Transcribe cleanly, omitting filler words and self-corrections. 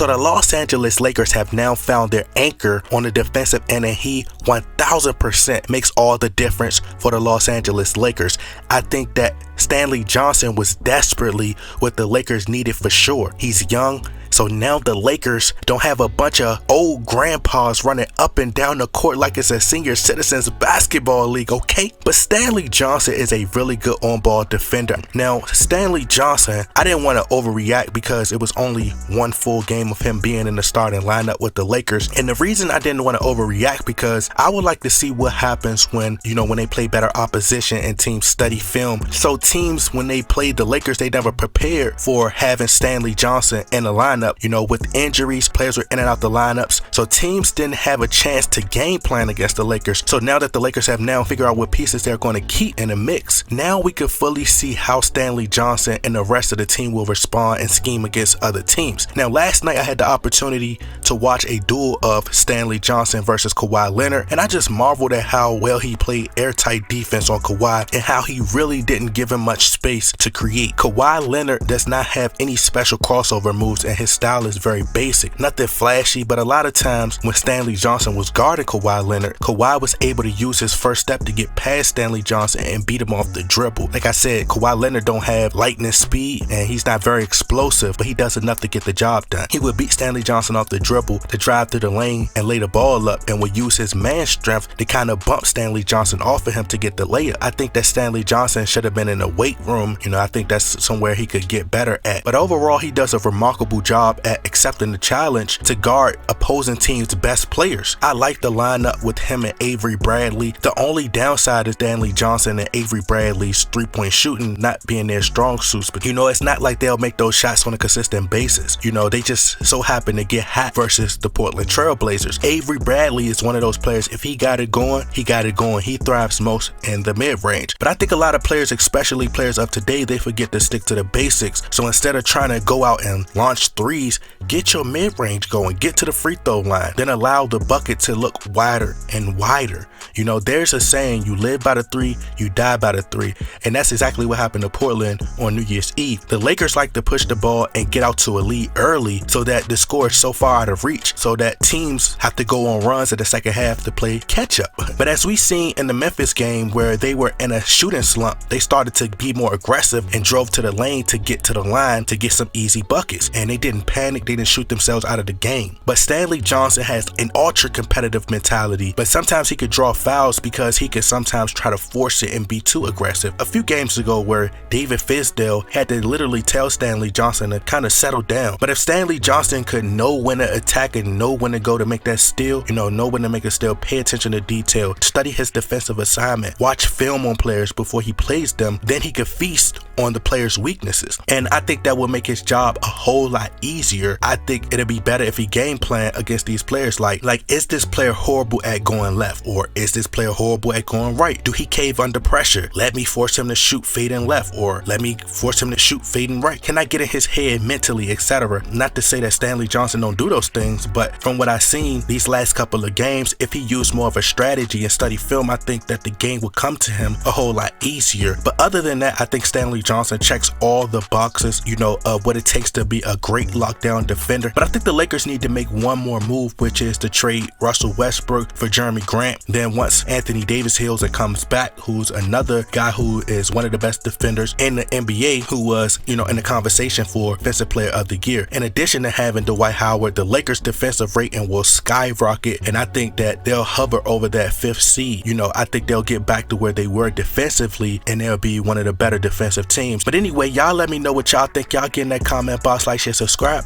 So the Los Angeles Lakers have now found their anchor on the defensive end, and he 1000% makes all the difference for the Los Angeles Lakers. I think that Stanley Johnson was desperately what the Lakers needed for sure. He's young, so now the Lakers don't have a bunch of old grandpas running up and down the court like it's a senior citizens basketball league, okay? But Stanley Johnson is a really good on-ball defender. Now, Stanley Johnson, I didn't want to overreact because it was only one full game of him being in the starting lineup with the Lakers. And the reason I didn't want to overreact because I would like to see what happens when, when they play better opposition and teams study film. So teams, when they played the Lakers, they never prepared for having Stanley Johnson in the lineup. With injuries, players were in and out the lineups, so teams didn't have a chance to game plan against the Lakers. So now that the Lakers have now figured out what pieces they're going to keep in the mix, now we can fully see how Stanley Johnson and the rest of the team will respond and scheme against other teams. Now, last night I had the opportunity to watch a duel of Stanley Johnson versus Kawhi Leonard, and I just marveled at how well he played airtight defense on Kawhi and how he really didn't give him much space to create. Kawhi Leonard does not have any special crossover moves, and his style is very basic, nothing flashy, but a lot of times when Stanley Johnson was guarding Kawhi Leonard, Kawhi was able to use his first step to get past Stanley Johnson and beat him off the dribble. Like I said, Kawhi Leonard don't have lightning speed and he's not very explosive, but he does enough to get the job done. He would beat Stanley Johnson off the dribble to drive through the lane and lay the ball up, and would use his man strength to kind of bump Stanley Johnson off of him to get the layup. I think that Stanley Johnson should have been in the weight room. I think that's somewhere he could get better at. But overall, he does a remarkable job at accepting the challenge to guard opposing teams' best players. I like the lineup with him and Avery Bradley. The only downside is Stanley Johnson and Avery Bradley's three-point shooting not being their strong suits, but it's not like they'll make those shots on a consistent basis. They just so happen to get hot versus the Portland Trail Blazers. Avery Bradley is one of those players, if he got it going, he got it going. He thrives most in the mid-range. But I think a lot of players, especially players of today, they forget to stick to the basics. So instead of trying to go out and launch threes, get your mid-range going, get to the free throw line, then allow the bucket to look wider and wider. There's a saying, you live by the three, you die by the three. And that's exactly what happened to Portland on New Year's Eve. The Lakers like to push the ball and get out to a lead early so that the score is so far out of reach, so that teams have to go on runs in the second half to play catch up. But as we seen in the Memphis game where they were in a shooting slump, they started to be more aggressive and drove to the lane to get to the line to get some easy buckets. And they didn't panic, they didn't shoot themselves out of the game. But Stanley Johnson has an ultra competitive mentality, but sometimes he could draw fouls because he could sometimes try to force it and be too aggressive. A few games ago where David Fizdale had to literally tell Stanley Johnson to kind of settle down. But if Stanley Johnson could know when to attack and know when to go to make that steal, know when to make a steal, pay attention to detail, study his defensive assignment, watch film on players before he plays them, then he could feast on the players' weaknesses. And I think that would make his job a whole lot easier. I think it'd be better if he game plan against these players like is this player horrible at going left, or is this player horrible at going right? Do he cave under pressure? Let me force him to shoot fading left, or let me force him to shoot fading right. Can I get in his head mentally, etc.? Not to say that Stanley Johnson don't do those things, but from what I've seen these last couple of games, if he used more of a strategy and study film, I think that the game would come to him a whole lot easier. But other than that, I think Stanley Johnson checks all the boxes, of what it takes to be a great lockdown defender. But I think the Lakers need to make one more move, which is to trade Russell Westbrook for Jeremy Grant. Then once Anthony Davis heals and comes back, who's another guy who is one of the best defenders in the NBA, who was, in the conversation for Defensive Player of the Year. In addition to having Dwight Howard, the Lakers defensive rating will skyrocket, and I think that they'll hover over that 5th seed. I think they'll get back to where they were defensively, and they'll be one of the better defensive teams. But anyway, y'all let me know what y'all think. Y'all get in that comment box, like, share, subscribe.